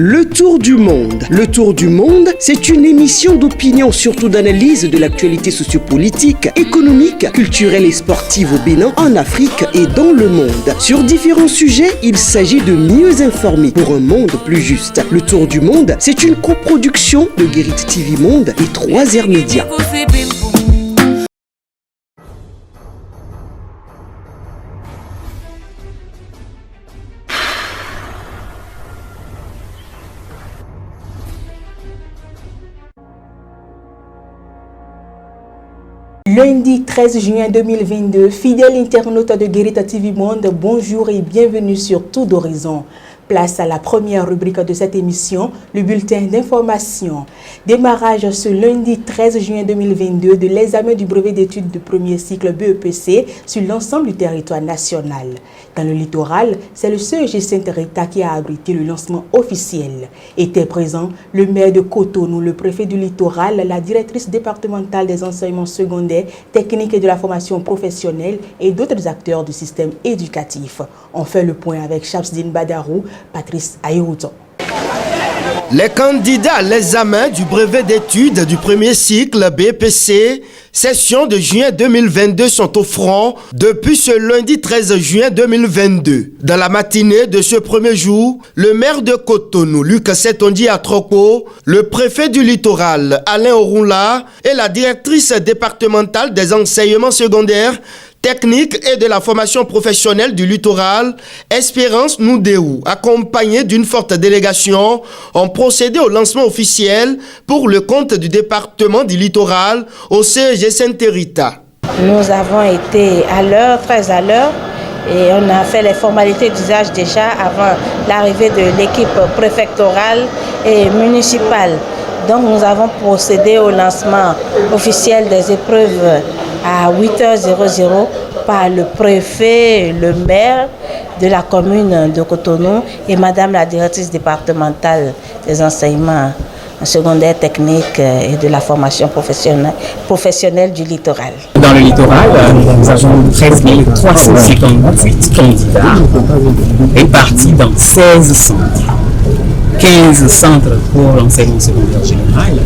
Le Tour du Monde. Le Tour du Monde, c'est une émission d'opinion, surtout d'analyse de l'actualité sociopolitique, économique, culturelle et sportive au Bénin, en Afrique et dans le monde. Sur différents sujets, il s'agit de mieux informer pour un monde plus juste. Le Tour du Monde, c'est une coproduction de Guérit TV Monde et 3R Média. Lundi 13 juin 2022, fidèles internautes de Guérit TV Monde, bonjour et bienvenue sur Tour d'Horizon. Place à la première rubrique de cette émission, le bulletin d'information. Démarrage ce lundi 13 juin 2022 de l'examen du brevet d'études de premier cycle BEPC sur l'ensemble du territoire national. Dans le littoral, c'est le CEG Sainte-Rita qui a abrité le lancement officiel. Étaient présents le maire de Cotonou, le préfet du littoral, la directrice départementale des enseignements secondaires, techniques et de la formation professionnelle et d'autres acteurs du système éducatif. On fait le point avec Shamsdine Badarou, Patrice Aïrouton. Les candidats à l'examen du brevet d'études du premier cycle BEPC, session de juin 2022, sont au front depuis ce lundi 13 juin 2022. Dans la matinée de ce premier jour, le maire de Cotonou, Luc Setondi Atroko, le préfet du littoral, Alain Orunla, et la directrice départementale des enseignements secondaires, technique et de la formation professionnelle du littoral, Espérance Noudéou, accompagnée d'une forte délégation, ont procédé au lancement officiel pour le compte du département du littoral au CEG Sainte-Rita. Nous avons été à l'heure, très à l'heure, et on a fait les formalités d'usage déjà avant l'arrivée de l'équipe préfectorale et municipale. Donc nous avons procédé au lancement officiel des épreuves à 8h00 par le préfet, le maire de la commune de Cotonou et madame la directrice départementale des enseignements secondaires techniques et de la formation professionnelle du littoral. Dans le littoral, nous avons 13 358 candidats répartis dans 16 centres. 15 centres pour l'enseignement secondaire général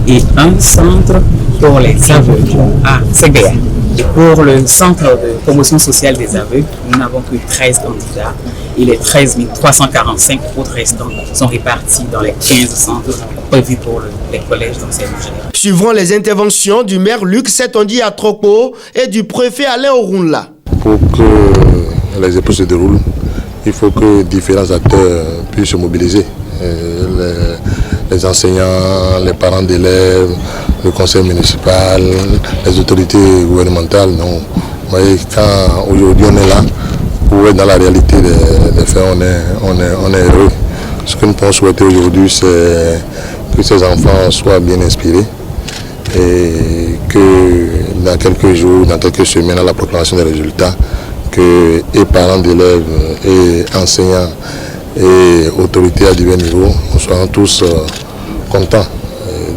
et un centre pour les aveugles à CBA. Et pour le centre de promotion sociale des aveugles, nous n'avons que 13 candidats et les 13 345 autres restants sont répartis dans les 15 centres prévus pour les collèges d'enseignement général. Suivront les interventions du maire Luc Setondi Atroko et du préfet Alain Orunla. Pour que les épreuves se déroulent, il faut que différents acteurs puissent se mobiliser. Les enseignants, les parents d'élèves, le conseil municipal, les autorités gouvernementales. Donc, vous voyez, quand aujourd'hui on est là, pour être dans la réalité des faits, on est heureux. Ce que nous pouvons souhaiter aujourd'hui, c'est que ces enfants soient bien inspirés et que dans quelques jours, dans quelques semaines, à la proclamation des résultats, que les parents d'élèves et enseignants et autorités à divers niveaux, nous serons tous contents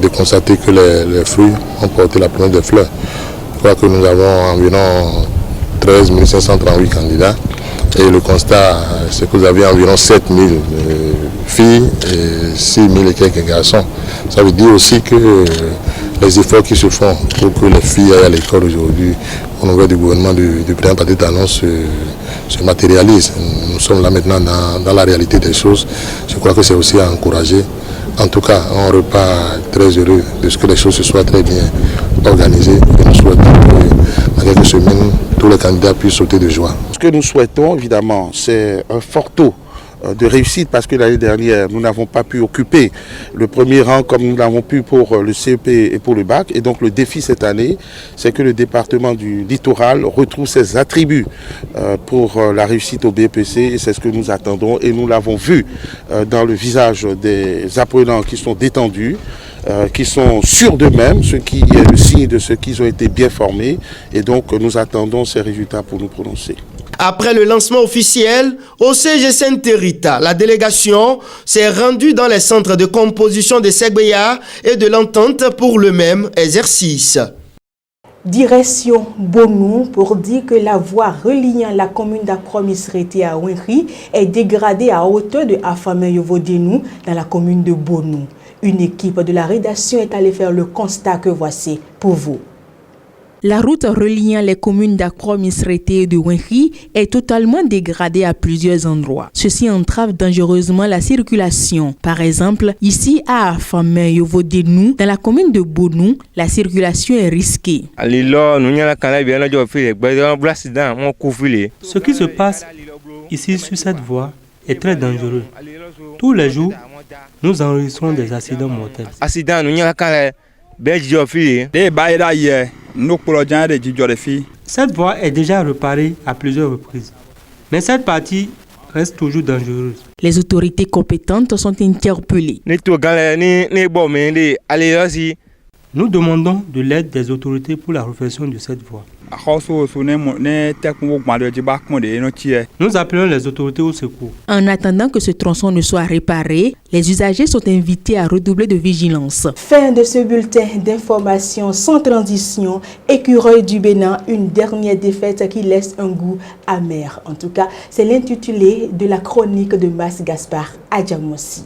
de constater que les fruits ont porté la première des fleurs. Je crois que nous avons environ 13 538 candidats et le constat, c'est que vous avez environ 7 000 filles et 6 000 et quelques garçons. Ça veut dire aussi que les efforts qui se font pour que les filles aillent à l'école aujourd'hui, au niveau du gouvernement du président Patrice Talon, se matérialisent. Nous sommes là maintenant dans la réalité des choses. Je crois que c'est aussi à encourager. En tout cas, on repart très heureux de ce que les choses se soient très bien organisées. Et nous souhaitons que dans quelques semaines, tous les candidats puissent sauter de joie. Ce que nous souhaitons, évidemment, c'est un fort taux de réussite parce que l'année dernière, nous n'avons pas pu occuper le premier rang comme nous l'avons pu pour le CEP et pour le bac. Et donc le défi cette année, c'est que le département du littoral retrouve ses attributs pour la réussite au BEPC et c'est ce que nous attendons et nous l'avons vu dans le visage des apprenants qui sont détendus, qui sont sûrs d'eux-mêmes, ce qui est le signe de ce qu'ils ont été bien formés et donc nous attendons ces résultats pour nous prononcer. Après le lancement officiel, au CEG Sainte-Rita, la délégation s'est rendue dans les centres de composition de Segbeya et de l'entente pour le même exercice. Direction Bonou pour dire que la voie reliant la commune d'Akromisrété à Ouenri est dégradée à hauteur de Afame-Yovodénou dans la commune de Bonou. Une équipe de la rédaction est allée faire le constat que voici pour vous. La route reliant les communes d'Akromisrété et de Ouenri est totalement dégradée à plusieurs endroits. Ceci entrave dangereusement la circulation. Par exemple, ici à Afame-Yovodénou, dans la commune de Bonou, la circulation est risquée. Ce qui se passe ici sur cette voie est très dangereux. Tous les jours, nous enregistrons des accidents mortels. Cette voie est déjà réparée à plusieurs reprises, mais cette partie reste toujours dangereuse. Les autorités compétentes sont interpellées. Nous demandons de l'aide des autorités pour la réfection de cette voie. Nous appelons les autorités au secours. En attendant que ce tronçon ne soit réparé, les usagers sont invités à redoubler de vigilance. Fin de ce bulletin d'information sans transition. Écureuil du Bénin, une dernière défaite qui laisse un goût amer. En tout cas, c'est l'intitulé de la chronique de Mas Gaspard Adjamossi.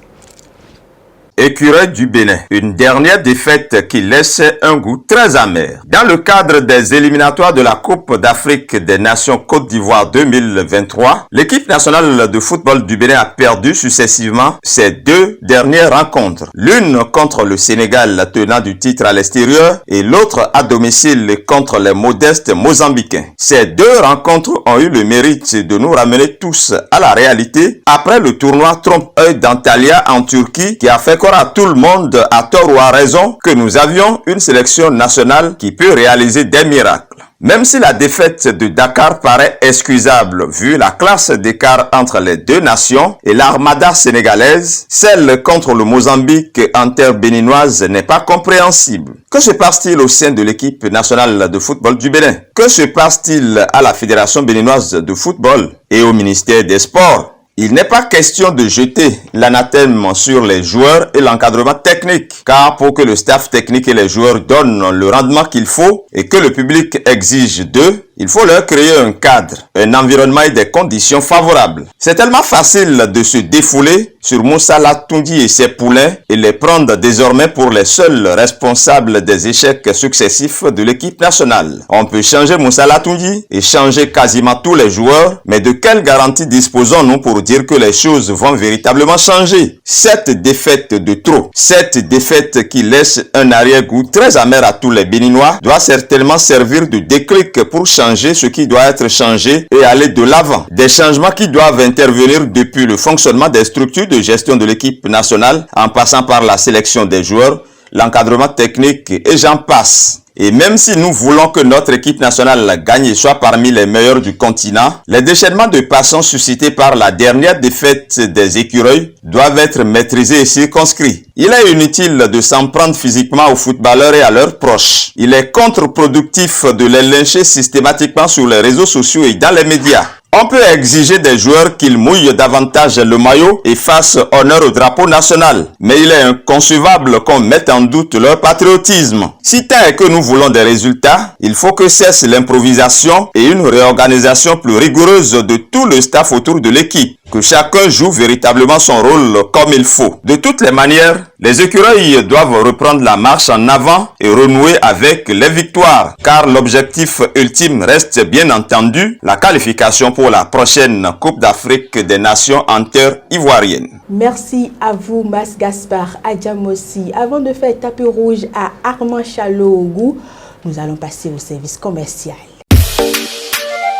Écureuil du Bénin, une dernière défaite qui laisse un goût très amer. Dans le cadre des éliminatoires de la Coupe d'Afrique des Nations Côte d'Ivoire 2023, l'équipe nationale de football du Bénin a perdu successivement ses deux dernières rencontres. L'une contre le Sénégal, tenant du titre à l'extérieur, et l'autre à domicile contre les modestes Mozambicains. Ces deux rencontres ont eu le mérite de nous ramener tous à la réalité après le tournoi trompe-œil d'Antalya en Turquie qui a fait à tout le monde, à tort ou à raison, que nous avions une sélection nationale qui peut réaliser des miracles. Même si la défaite de Dakar paraît excusable vu la classe d'écart entre les deux nations et l'armada sénégalaise, celle contre le Mozambique en terre béninoise n'est pas compréhensible. Que se passe-t-il au sein de l'équipe nationale de football du Bénin? Que se passe-t-il à la Fédération béninoise de football et au ministère des Sports? Il n'est pas question de jeter l'anathème sur les joueurs et l'encadrement technique, car pour que le staff technique et les joueurs donnent le rendement qu'il faut et que le public exige d'eux, il faut leur créer un cadre, un environnement et des conditions favorables. C'est tellement facile de se défouler sur Moussa Latoundi et ses poulains et les prendre désormais pour les seuls responsables des échecs successifs de l'équipe nationale. On peut changer Moussa Latoundi et changer quasiment tous les joueurs, mais de quelle garantie disposons-nous pour dire que les choses vont véritablement changer? Cette défaite de trop, cette défaite qui laisse un arrière-goût très amer à tous les Béninois, doit certainement servir de déclic pour changer ce qui doit être changé et aller de l'avant. Des changements qui doivent intervenir depuis le fonctionnement des structures de gestion de l'équipe nationale, en passant par la sélection des joueurs, l'encadrement technique et j'en passe. Et même si nous voulons que notre équipe nationale gagne et soit parmi les meilleurs du continent, les déchaînements de passion suscités par la dernière défaite des écureuils doivent être maîtrisés et circonscrits. Il est inutile de s'en prendre physiquement aux footballeurs et à leurs proches. Il est contre-productif de les lyncher systématiquement sur les réseaux sociaux et dans les médias. On peut exiger des joueurs qu'ils mouillent davantage le maillot et fassent honneur au drapeau national. Mais il est inconcevable qu'on mette en doute leur patriotisme. Si tant est que nous voulons des résultats, il faut que cesse l'improvisation et une réorganisation plus rigoureuse de tout le staff autour de l'équipe. Que chacun joue véritablement son rôle comme il faut. De toutes les manières, les écureuils doivent reprendre la marche en avant et renouer avec les victoires. Car l'objectif ultime reste bien entendu la qualification pour la prochaine Coupe d'Afrique des Nations en terre ivoirienne. Merci à vous, Mas Gaspard Adjamossi. Avant de faire tapis rouge à Armand Chaloogou, nous allons passer au service commercial.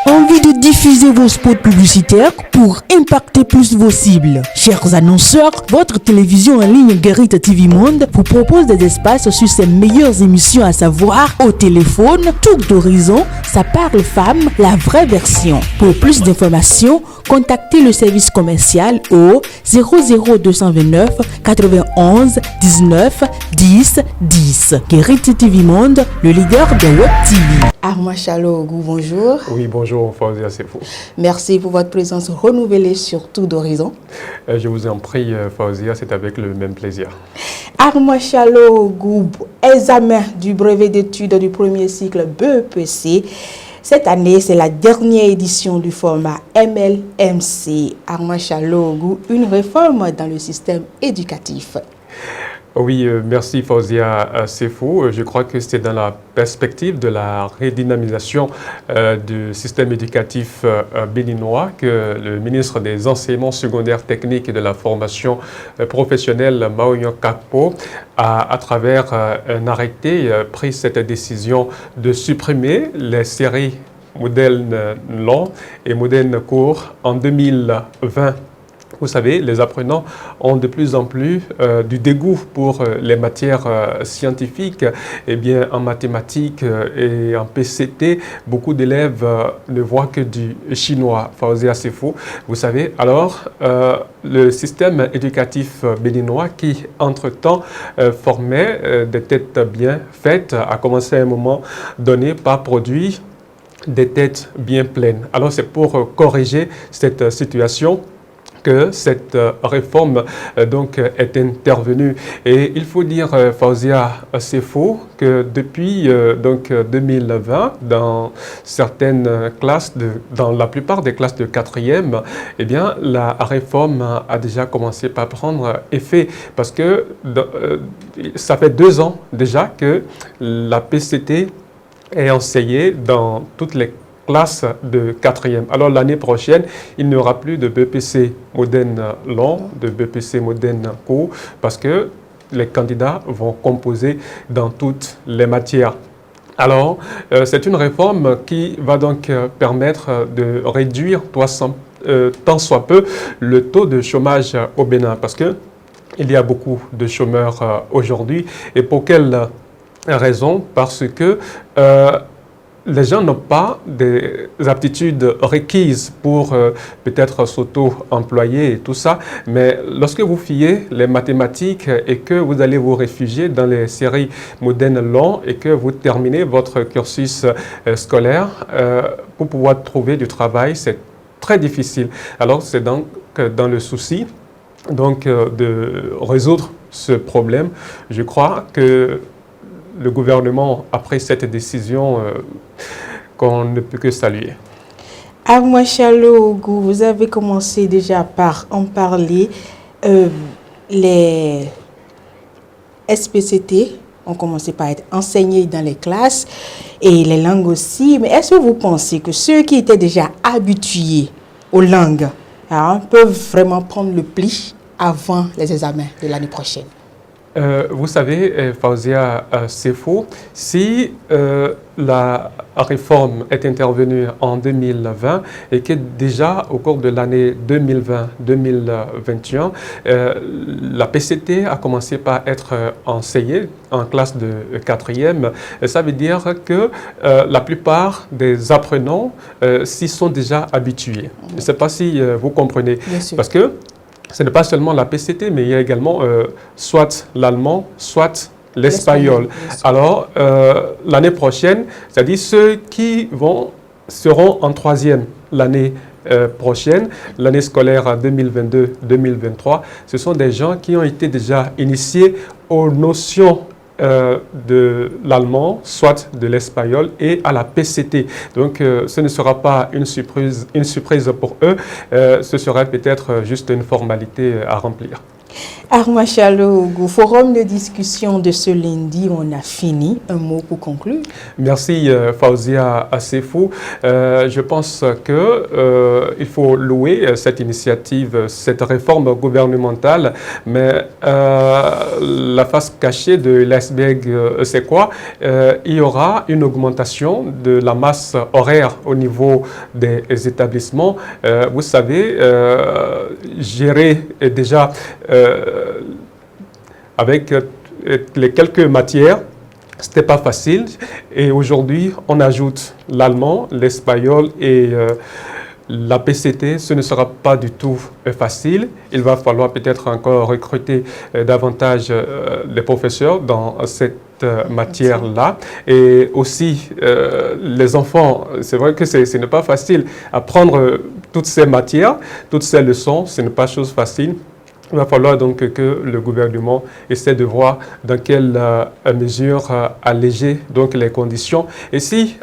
Envie de diffuser vos spots publicitaires pour impacter plus vos cibles? Chers annonceurs, votre télévision en ligne Guérite TV Monde vous propose des espaces sur ses meilleures émissions, à savoir au téléphone, Tour d'Horizon, Ça parle femme, la vraie version. Pour plus d'informations, contactez le service commercial au 00229 91 19 10 10. Guérite TV Monde, le leader de Web TV. Armand Chaloogou, bonjour. Oui, bonjour. Fauzia Sefo. Merci pour votre présence renouvelée sur Tour d'Horizon. Je vous en prie, Fauzia, c'est avec le même plaisir. Armand Chalogoub, examen du brevet d'études du premier cycle BEPC. Cette année, c'est la dernière édition du format MLMC. Armand Chalogoub, une réforme dans le système éducatif. Oui, merci Fauzia Sefo. Je crois que c'est dans la perspective de la redynamisation du système éducatif béninois que le ministre des Enseignements secondaires techniques et de la formation professionnelle, Maoignan Kakpo, a, à travers un arrêté, pris cette décision de supprimer les séries modèles longs et modèles courts en 2020. Vous savez, les apprenants ont de plus en plus du dégoût pour les matières scientifiques. Eh bien, en mathématiques et en PCT, beaucoup d'élèves ne voient que du chinois. Fauzia Sefo, vous savez. Alors, le système éducatif béninois qui, entre-temps, formait des têtes bien faites, a commencé à un moment donné par produire des têtes bien pleines. Alors, c'est pour corriger cette situation que cette réforme donc est intervenue. Et il faut dire, Fauzia Sefo, que depuis donc 2020, dans certaines classes, dans la plupart des classes de 4e, eh bien, la réforme a déjà commencé par prendre effet. Parce que ça fait 2 ans déjà que la PCT est enseignée dans toutes les classe de 4e. Alors l'année prochaine, il n'y aura plus de BPC moderne long, de BPC moderne court, parce que les candidats vont composer dans toutes les matières. Alors, c'est une réforme qui va donc permettre de réduire tant soit peu le taux de chômage au Bénin, parce que il y a beaucoup de chômeurs aujourd'hui. Et pour quelle raison? Parce que les gens n'ont pas des aptitudes requises pour peut-être s'auto-employer et tout ça, mais lorsque vous fiez les mathématiques et que vous allez vous réfugier dans les séries modernes longs et que vous terminez votre cursus scolaire, pour pouvoir trouver du travail, c'est très difficile. Alors c'est donc dans le souci de résoudre ce problème, je crois que le gouvernement a pris cette décision qu'on ne peut que saluer. Armand Chalogoub, vous avez commencé déjà par en parler. Les SPCT ont commencé par être enseignés dans les classes et les langues aussi. Mais est-ce que vous pensez que ceux qui étaient déjà habitués aux langues peuvent vraiment prendre le pli avant les examens de l'année prochaine? Vous savez, Fauzia Sefo, si la réforme est intervenue en 2020 et que déjà au cours de l'année 2020-2021, la PCT a commencé par être enseignée en classe de 4e, ça veut dire que la plupart des apprenants s'y sont déjà habitués. Je ne sais pas si vous comprenez. Parce que ce n'est pas seulement la PCT, mais il y a également soit l'allemand, soit l'espagnol. Alors, l'année prochaine, c'est-à-dire ceux qui seront en 3e l'année prochaine, l'année scolaire 2022-2023, ce sont des gens qui ont été déjà initiés aux notions de l'allemand, soit de l'espagnol et à la PCT. Donc, ce ne sera pas une surprise pour eux, ce sera peut-être juste une formalité à remplir. Armand Chalogoub, forum de discussion de ce lundi, on a fini. Un mot pour conclure. Merci Fauzia Sefo. Je pense qu'il faut louer cette initiative, cette réforme gouvernementale, mais la face cachée de l'iceberg, c'est quoi? Il y aura une augmentation de la masse horaire au niveau des établissements. Vous savez, gérer déjà avec les quelques matières, ce n'était pas facile. Et aujourd'hui, on ajoute l'allemand, l'espagnol et la PCT. Ce ne sera pas du tout facile. Il va falloir peut-être encore recruter davantage les professeurs dans cette cette matière-là. Et aussi, les enfants, c'est vrai que ce n'est pas facile. Apprendre toutes ces matières, toutes ces leçons, ce n'est pas chose facile. Il va falloir donc que le gouvernement essaie de voir dans quelle mesure alléger donc les conditions. Et si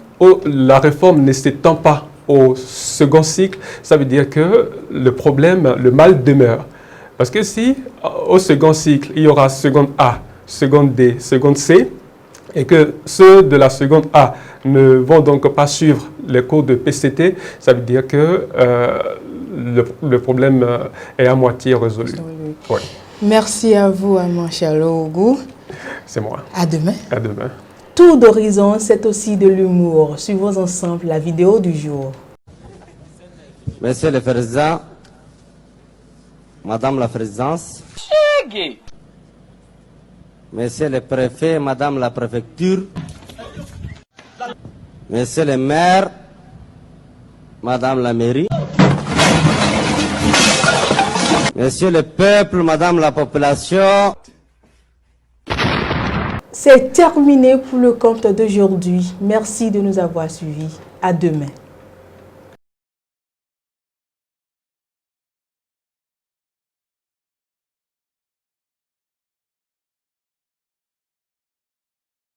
la réforme ne s'étend pas au second cycle, ça veut dire que le mal demeure. Parce que si au second cycle, il y aura seconde A, seconde D, seconde C, et que ceux de la seconde A ne vont donc pas suivre les cours de PCT, ça veut dire que le problème est à moitié résolu. Ouais. Merci à vous, Manchalo Ogu. C'est moi. À demain. À demain. Tour d'horizon, c'est aussi de l'humour. Suivons ensemble la vidéo du jour. Monsieur le Président, Madame la Présidence, Monsieur le Préfet, Madame la Préfecture, Monsieur le Maire, Madame la Mairie, Monsieur le Peuple, Madame la Population. C'est terminé pour le compte d'aujourd'hui. Merci de nous avoir suivis. À demain.